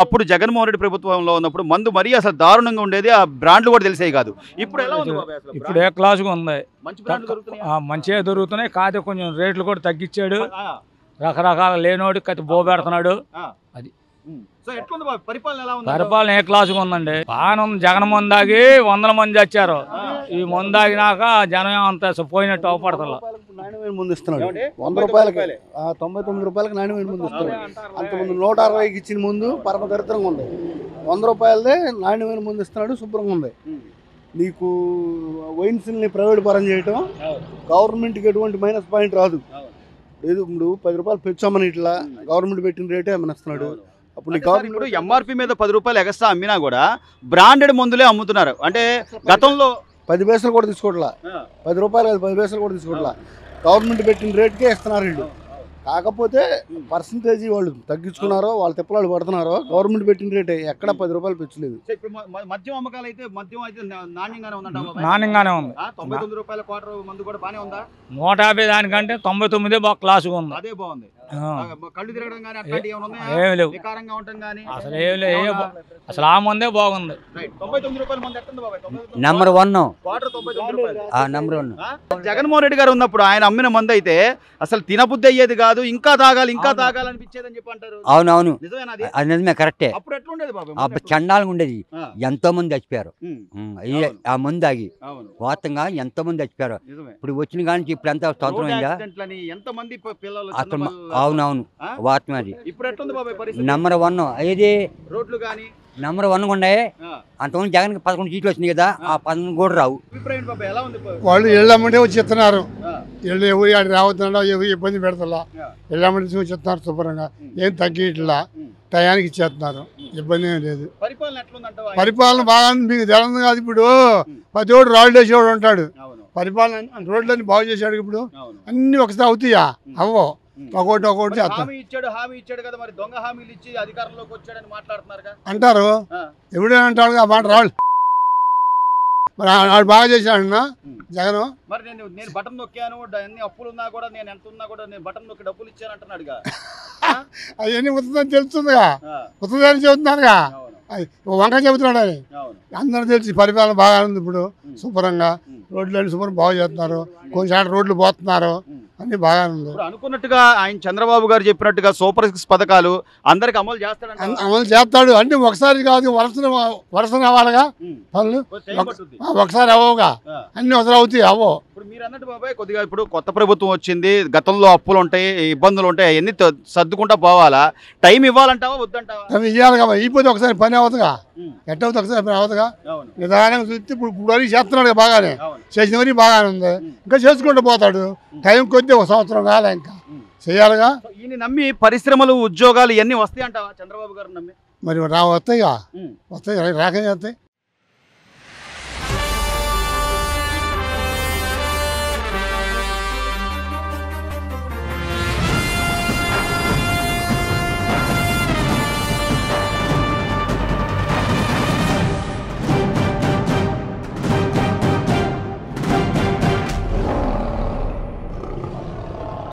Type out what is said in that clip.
అప్పుడు జగన్మోహన్ రెడ్డి ప్రభుత్వంలో ఉన్నప్పుడు మందు మరీ అసలు దారుణంగా ఉండేది. ఆ బ్రాండ్లు కూడా తెలిసేవి కాదు. ఇప్పుడు ఎలా ఉంది బాబాయ్ అసలు? ఇప్పుడు ఏ క్లాసుగా ఉంది, మంచి బ్రాండ్లు దొరుకుతున్నాయా? మంచిగా దొరుకుతున్నాయి. కాదు కొంచెం రేట్లు కూడా తగ్గించాడు. రకరకాల లేనోడి కత్తి బోబెడుతున్నాడు. అది సో ఎట్లుంది బాబాయ్ పరిపాలన? ఎలా ఉంది పరిపాలన? ఏ క్లాసుగా ఉందండి? బాగానే ఉంది. జగన్ మందాగి 100 మంది చచ్చారు. ఈ మందాగినాక జనం అంత పోయినట్టు అవపడతల. నాణ్యమైన ముందు ఇస్తున్నాడు 100 రూపాయలకి, 99 రూపాయలకి నాణ్యమైన ముందు ఇస్తున్నాడు. అంతకుముందు 160కి ఇచ్చిన ముందు పరమ దరిద్రంగా ఉంది. 100 రూపాయలదే నాణ్యమైన ముందు ఇస్తున్నాడు, శుభ్రంగా ఉంది. నీకు వైన్స్ని ప్రైవేట్ పరం చేయటం గవర్నమెంట్కి ఎటువంటి మైనస్ పాయింట్ రాదు. లేదు ఇప్పుడు 10 రూపాయలు పెంచామని ఇట్లా గవర్నమెంట్ పెట్టిన రేటే ఏమని ఇస్తున్నాడు. అప్పుడు ఇప్పుడు ఎంఆర్పి మీద 10 రూపాయలు ఎక్స్ట్రా అమ్మినా కూడా బ్రాండెడ్ మందులే అమ్ముతున్నారు. అంటే గతంలో 10 పైసలు కూడా తీసుకోవట్లా, 10 రూపాయలు కాదు 10 పైసలు కూడా తీసుకోవట్లా, గవర్నమెంట్ పెట్టిన రేట్కే ఇస్తున్నారు వీళ్ళు. కాకపోతే పర్సంటేజీ వాళ్ళు తగ్గించుకున్నారో, వాళ్ళ తిప్పలాలు పడుతున్నారో, గవర్నమెంట్ పెట్టిన రేటే ఎక్కడ 10 రూపాయలు పెంచలేదు. మద్యం అమ్మకాలు అయితే మద్యం అయితే నాణ్యంగానే ఉందంట. నాణ్యంగానే ఉంది. 99 రూపాయల క్వార్టర్ మందు కూడా బానే ఉందా? 150 దానికంటే 99 బాగా క్లాసుగా ఉంది. అదే బాగుంది. కళ్ళు తిరగడం కానీ అట్లాంటివి ఏమైనా ఉన్నాయా? ఏమి లేవు. వికారంగా ఉండటం కానీ అసలు ఏమి లేవు. అసలు ఆ మందే బాగుంది. 99 రూపాయల మంది ఎట్టుంది బాబాయ్? నెంబర్ 1 క్వార్టర్ 99 రూపాయలు. నెంబర్ 1. జగన్మోహన్ రెడ్డి గారు ఉన్నప్పుడు ఆయన అమ్మిన మందు అయితే అసలు తినబుద్ధి అయ్యేది కాదు. ఇంకా తాగాలి ఇంకా తాగాలనిపించేది అని చెప్పి అంటారు. అవునవును, నిజమేనా? అది నిజమే, కరెక్టే. అప్పుడు ఎట్లుండేది బాబాయ్? అప్పుడు చండాలంగా ఉండేది. ఎంతో మంది చచ్చిపోయారు ఆ మందు తాగి. వాస్తవంగా ఎంతో మంది చచ్చిపోయారు. ఇప్పుడు వచ్చిన కానీ ఇప్పుడు ఎంత స్తోత్రం అయిందా? ఎంతమంది పిల్లలు అసలు అవునవును, వాస్తవం అది. ఇప్పుడు ఎట్లుంది బాబాయ్ పరిస్థితి? నెంబర్ 1 ఏది రోడ్లు కానీ నెంబర్ 1 ఉండే. అంతకుముందు జగన్ 11 సీట్లు వచ్చినాయి కదా, ఆ 11 కూడా రావు. అభిప్రాయం బాబాయ్ ఎలా ఉంది? వాళ్ళు ఇళ్ళమ్మంటే వచ్చి ఇస్తున్నారు. ఇళ్ళు ఎవరు ఆడ రావద్దా, ఎవరు ఇబ్బంది పెడతలా. ఇళ్ళమ్మంటే వచ్చి ఇస్తున్నారు శుభ్రంగా, ఏం తగ్గిట్లా, టయానికి ఇచ్చేస్తున్నారు, ఇబ్బంది ఏం లేదు. పరిపాలన ఎట్లుందంట? పరిపాలన బాగా మీకు తెలియదు కాదు. ఇప్పుడు ప్రతి ఒడు రోడ్లు వేసేవాడు ఉంటాడు. పరిపాలన రోడ్లన్నీ బాగు చేశాడు. ఇప్పుడు అన్ని ఒకసారి అవుతాయా? అవ్వో, ఒకటి చేస్తాం. హామీ ఇచ్చాడు కదా, మరి దొంగ హామీలు ఇచ్చి అధికారంలోకి వచ్చాడని మాట్లాడుతున్నారు అంటారు. ఎవడైనా అంటాడు ఆ మాట రాళ్ళు. మరి ఆడు బాగా చేశాడన్నా జగన్. మరి నేను బటన్ నొక్కాను, అన్ని అప్పులు ఉన్నా కూడా, నేను ఎంత ఉన్నా కూడా నేను బటన్ నొక్కి డబ్బులు ఇచ్చాను అంటున్నాడుగా. అవన్నీ ఉత్తదని తెలుస్తుందిగా, ఉత్తదని చెబుతున్నారుగా, వంక చెబుతున్నాడు అని అందరూ తెలిసి. పరిపాలన బాగా ఉంది ఇప్పుడు, శుభ్రంగా రోడ్లు శుభ్రం బాగు చేస్తున్నారు. కొన్నిసార్లు రోడ్లు పోతున్నారు, అన్ని బాగా ఉంది. అనుకున్నట్టుగా ఆయన చంద్రబాబు గారు చెప్పినట్టుగా సూపర్ 6 పథకాలు అందరికి అమలు చేస్తాడు. అమలు చేస్తాడు అంటే ఒకసారి కాదు, వరుస రావాలిగా పనులు. ఒకసారి అవ్వగా అన్ని ఒకసారి అవుతాయి, అవ్వో. ఇప్పుడు మీరు అన్నట్టు బాబాయ్ కొద్దిగా ఇప్పుడు కొత్త ప్రభుత్వం వచ్చింది, గతంలో అప్పులు ఉంటాయి, ఇబ్బందులు ఉంటాయి, అవన్నీ సర్దుకుంటా పోవాలా? టైం ఇవ్వాలంటావా వద్దంటావా? అవి ఇవ్వాలి కదా, అయిపోతే ఒకసారి పని అవుతుందిగా, ఎట్టవుతుంది ఒకసారి పని అవుతుందిగా. నిదానంగా చూస్తే ఇప్పుడు వరకు చేస్తున్నాడు బాగానే, చేసిన వరకు బాగానే ఉంది. ఇంకా చేసుకుంటూ పోతాడు. టైం కొద్ది 1 సంవత్సరం కాలే, ఇంకా చేయాలిగా. ఈయన నమ్మి పరిశ్రమలు ఉద్యోగాలు ఇవన్నీ వస్తాయి అంటావా చంద్రబాబు గారు నమ్మి? మరి వస్తాయిగా, వస్తాయి, రాకనే వస్తాయి.